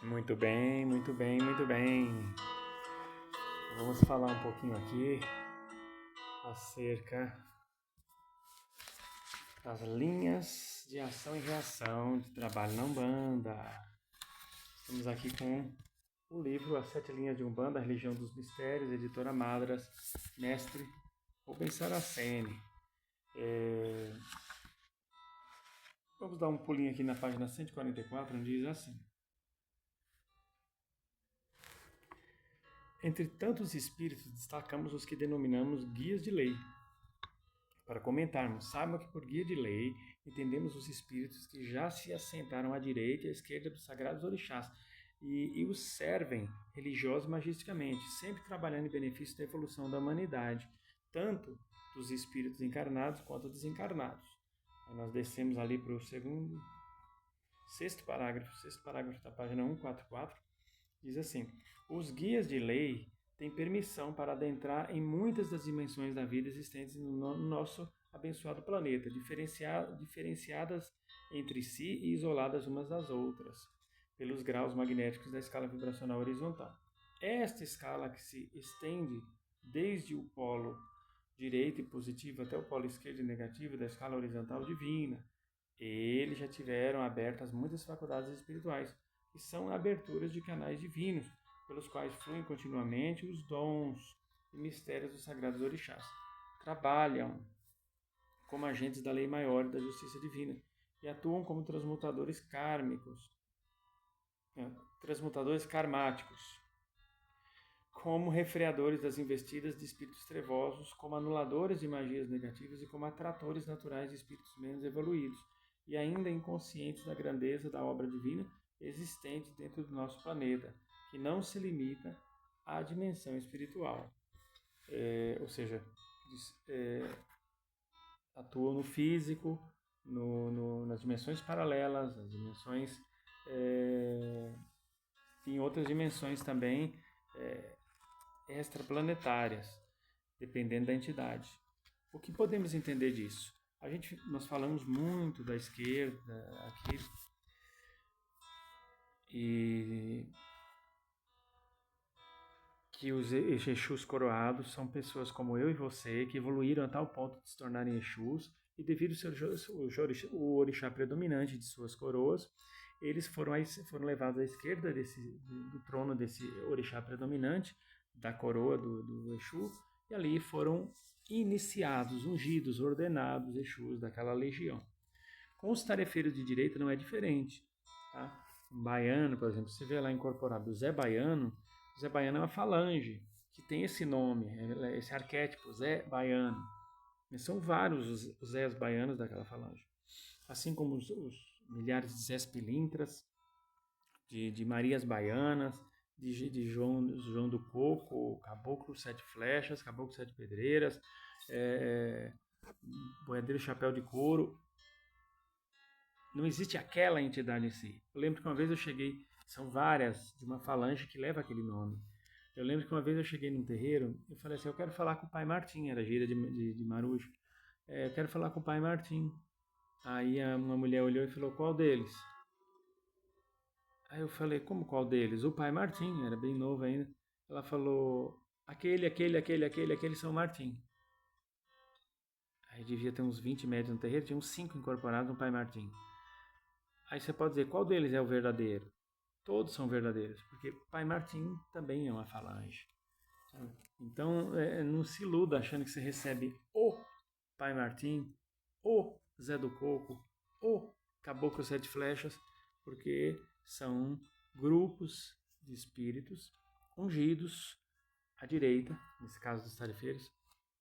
Muito bem, muito bem, muito bem. Vamos falar um pouquinho aqui acerca das linhas de ação e reação de trabalho na Umbanda. Estamos aqui com o livro As Sete Linhas de Umbanda, a Religião dos Mistérios, editora Madras, mestre Rubens Saraceni. Vamos dar um pulinho aqui na página 144, onde diz assim: entre tantos espíritos, destacamos os que denominamos guias de lei. Para comentarmos, saibam que por guia de lei entendemos os espíritos que já se assentaram à direita e à esquerda dos sagrados orixás e os servem religiosos e magisticamente, sempre trabalhando em benefício da evolução da humanidade, tanto dos espíritos encarnados quanto desencarnados. Aí nós descemos ali para o sexto parágrafo da página 144, diz assim: os guias de lei têm permissão para adentrar em muitas das dimensões da vida existentes no nosso abençoado planeta, diferenciadas entre si e isoladas umas das outras, pelos graus magnéticos da escala vibracional horizontal. Esta escala, que se estende desde o polo direito e positivo até o polo esquerdo e negativo da escala horizontal divina, eles já tiveram abertas muitas faculdades espirituais, que são aberturas de canais divinos, pelos quais fluem continuamente os dons e mistérios dos sagrados orixás. Trabalham como agentes da lei maior e da justiça divina e atuam como transmutadores karmáticos, como refreadores das investidas de espíritos trevosos, como anuladores de magias negativas e como atratores naturais de espíritos menos evoluídos e ainda inconscientes da grandeza da obra divina existente dentro do nosso planeta, que não se limita à dimensão espiritual. Ou seja, atuam no físico, nas dimensões paralelas, nas dimensões, em outras dimensões também extraplanetárias, dependendo da entidade. O que podemos entender disso? Nós falamos muito da esquerda aqui, e que os Exus coroados são pessoas como eu e você, que evoluíram a tal ponto de se tornarem Exus, e devido ao o orixá predominante de suas coroas, eles foram levados à esquerda do trono desse orixá predominante, da coroa do Exu, e ali foram iniciados, ungidos, ordenados Exus daquela legião. Com os tarefeiros de direita não é diferente. Tá? Um baiano, por exemplo, você vê lá incorporado o Zé Baiano é uma falange, que tem esse nome, esse arquétipo, Zé Baiano. Mas são vários os Zés baianos daquela falange. Assim como os milhares de Zés pilintras, de Marias baianas, de João do Coco, Caboclo Sete Flechas, Caboclo Sete Pedreiras, Boiadeiro Chapéu de Couro. Não existe aquela entidade em si. Eu lembro que uma vez eu cheguei, são várias, de uma falange que leva aquele nome. Eu lembro que uma vez eu cheguei num terreiro, eu falei assim, eu quero falar com o pai Martim, era gíria de Marujo. Eu quero falar com o pai Martim. Aí uma mulher olhou e falou, qual deles? Aí eu falei, como qual deles? O pai Martim, era bem novo ainda. Ela falou, aquele São Martim. Aí devia ter uns 20 metros no terreiro, tinha uns 5 incorporados no pai Martim. Aí você pode dizer, qual deles é o verdadeiro? Todos são verdadeiros, porque pai Martim também é uma falange. Então, não se iluda achando que você recebe o pai Martim, o Zé do Coco, o Caboclo Sete Flechas, porque são grupos de espíritos ungidos à direita, nesse caso dos tarefeiros,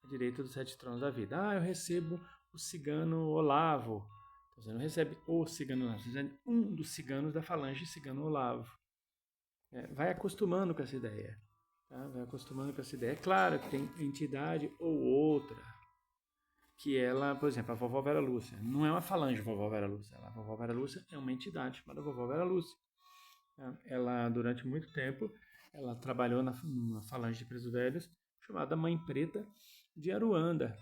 à direita dos sete tronos da vida. Eu recebo o cigano Olavo. Então, você não recebe o cigano Olavo, você recebe um dos ciganos da falange cigano Olavo. Vai acostumando com essa ideia. Tá? Vai acostumando com essa ideia. É claro que tem entidade ou outra que ela, por exemplo, a vovó Vera Lúcia, não é uma falange vovó Vera Lúcia. A vovó Vera Lúcia é uma entidade chamada vovó Vera Lúcia. Ela, durante muito tempo, ela trabalhou numa falange de presos velhos chamada Mãe Preta de Aruanda.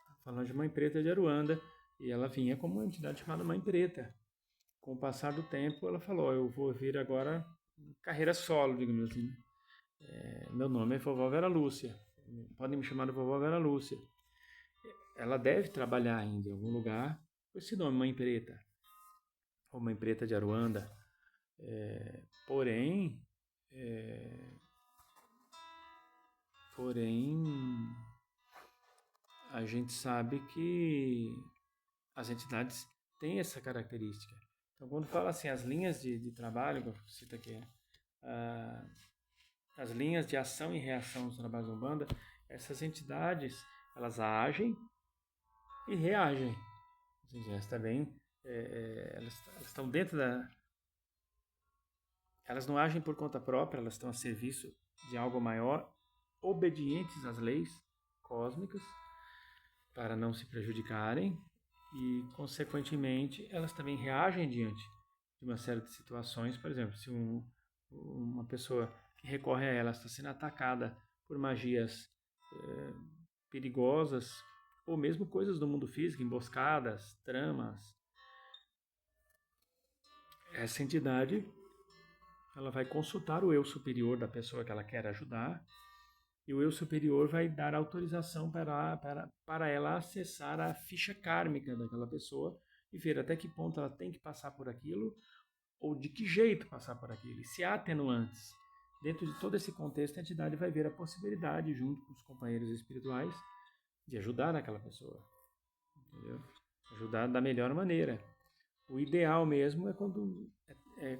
A falange Mãe Preta de Aruanda. E ela vinha como uma entidade chamada Mãe Preta. Com o passar do tempo, ela falou, eu vou vir agora carreira solo, digamos assim. Meu nome é Vovó Vera Lúcia. Podem me chamar de Vovó Vera Lúcia. Ela deve trabalhar ainda em algum lugar com esse nome, Mãe Preta, ou Mãe Preta de Aruanda. Porém, a gente sabe que as entidades têm essa característica. Então, quando fala assim, as linhas de trabalho, que eu cito aqui, as linhas de ação e reação dos trabalhos da Umbanda, essas entidades, elas agem e reagem. Elas também, elas estão dentro da... Elas não agem por conta própria, elas estão a serviço de algo maior, obedientes às leis cósmicas, para não se prejudicarem, e, consequentemente, elas também reagem diante de uma série de situações. Por exemplo, se uma pessoa que recorre a ela está sendo atacada por magias perigosas, ou mesmo coisas do mundo físico, emboscadas, tramas, essa entidade ela vai consultar o eu superior da pessoa que ela quer ajudar, e o eu superior vai dar autorização para ela acessar a ficha kármica daquela pessoa e ver até que ponto ela tem que passar por aquilo, ou de que jeito passar por aquilo, e se há atenuantes. Dentro de todo esse contexto, a entidade vai ver a possibilidade, junto com os companheiros espirituais, de ajudar aquela pessoa. Entendeu? Ajudar da melhor maneira. O ideal mesmo é quando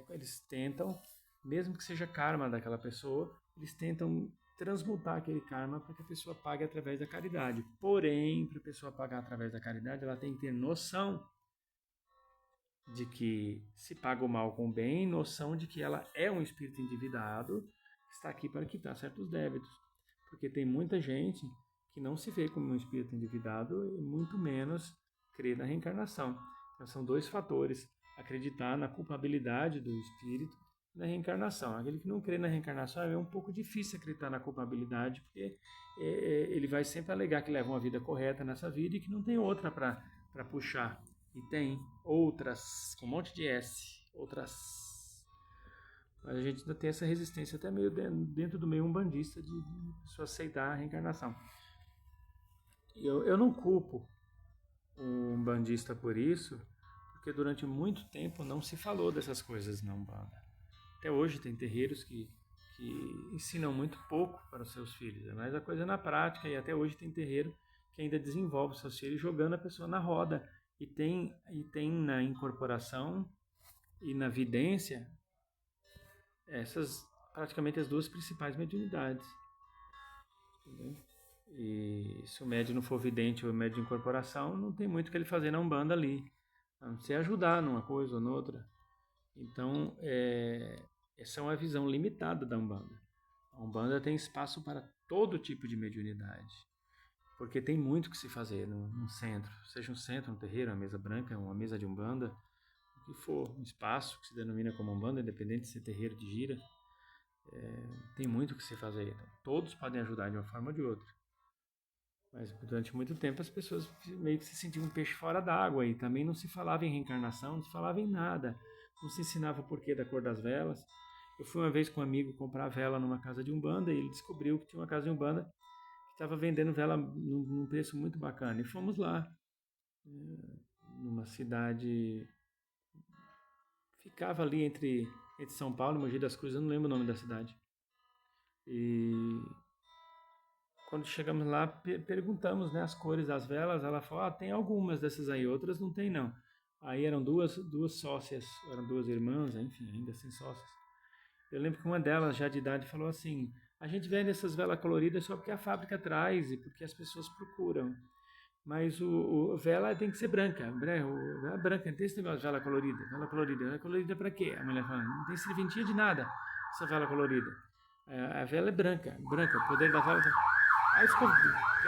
eles tentam, mesmo que seja karma daquela pessoa, eles tentam transmutar aquele karma para que a pessoa pague através da caridade. Porém, para a pessoa pagar através da caridade, ela tem que ter noção de que se paga o mal com o bem, noção de que ela é um espírito endividado, que está aqui para quitar certos débitos. Porque tem muita gente que não se vê como um espírito endividado e muito menos crê na reencarnação. Então, são dois fatores: acreditar na culpabilidade do espírito e na reencarnação. Aquele que não crê na reencarnação é um pouco difícil acreditar na culpabilidade, porque ele vai sempre alegar que leva uma vida correta nessa vida e que não tem outra para puxar. E tem outras, com um monte de S, outras. Mas a gente ainda tem essa resistência até meio dentro do meio umbandista de pessoa aceitar a reencarnação. Eu não culpo o umbandista por isso, porque durante muito tempo não se falou dessas coisas na Umbanda. Até hoje tem terreiros que ensinam muito pouco para os seus filhos, é mais a coisa na prática, e até hoje tem terreiro que ainda desenvolve os seus filhos jogando a pessoa na roda, e tem na incorporação e na vidência essas praticamente as duas principais mediunidades. Entendeu? E se o médium não for vidente ou médium de incorporação, não tem muito o que ele fazer na Umbanda ali, a não ser ajudar numa coisa ou noutra. Então, essa é uma visão limitada da Umbanda. A Umbanda tem espaço para todo tipo de mediunidade, porque tem muito que se fazer num centro, seja um centro, um terreiro, uma mesa branca, uma mesa de Umbanda, o que for, um espaço que se denomina como Umbanda, independente de ser terreiro de gira, tem muito que se fazer. Então, todos podem ajudar de uma forma ou de outra. Mas durante muito tempo as pessoas meio que se sentiam um peixe fora d'água, e também não se falava em reencarnação, não se falava em nada, não se ensinava o porquê da cor das velas. Eu fui uma vez com um amigo comprar vela numa casa de Umbanda, e ele descobriu que tinha uma casa de Umbanda que estava vendendo vela num preço muito bacana, e fomos lá, numa cidade, ficava ali entre São Paulo e Mogi das Cruzes, eu não lembro o nome da cidade. E quando chegamos lá, perguntamos, né, as cores das velas. Ela falou: tem algumas dessas aí, outras não tem não. Aí eram duas sócias, eram duas irmãs, enfim, ainda sem sócias. Eu lembro que uma delas, já de idade, falou assim: a gente vende essas velas coloridas só porque a fábrica traz e porque as pessoas procuram. Mas a vela tem que ser branca. Vela branca, não tem esse negócio de vela colorida. Vela colorida para quê? A mulher falou: não tem serventia de nada essa vela colorida. A vela é branca, o poder da vela. Aí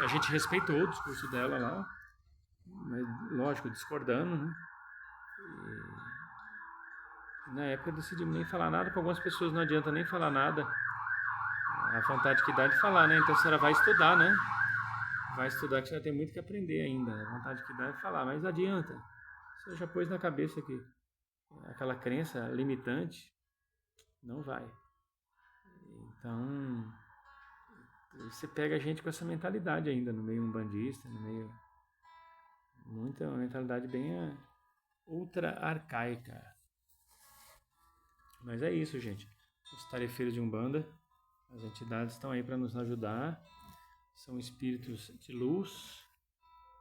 a gente respeitou o discurso dela lá, mas lógico, discordando, né? E na época eu decidi nem falar nada, para algumas pessoas não adianta nem falar nada. A vontade que dá de falar, né? Então a senhora vai estudar, né? Vai estudar, que você tem muito que aprender ainda. A vontade que dá é falar, mas adianta. Você já pôs na cabeça que aquela crença limitante Não vai. Então, você pega a gente com essa mentalidade ainda no meio umbandista, no meio... Uma mentalidade bem ultra arcaica. Mas é isso, gente. Os tarefeiros de Umbanda, as entidades estão aí para nos ajudar. São espíritos de luz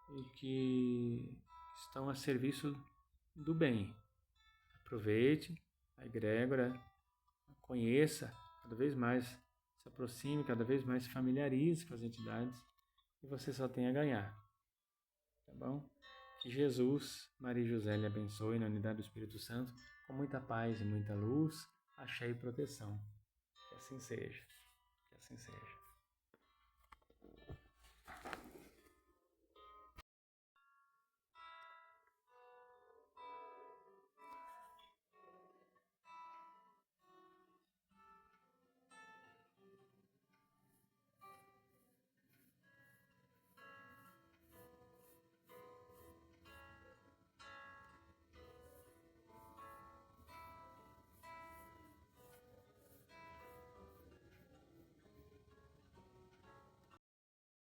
e que estão a serviço do bem. Aproveite a egrégora, conheça cada vez mais, se aproxime, cada vez mais se familiarize com as entidades e você só tem a ganhar. Tá bom? Que Jesus, Maria e José lhe abençoe na unidade do Espírito Santo, com muita paz e muita luz, axé e proteção. Que assim seja. Que assim seja.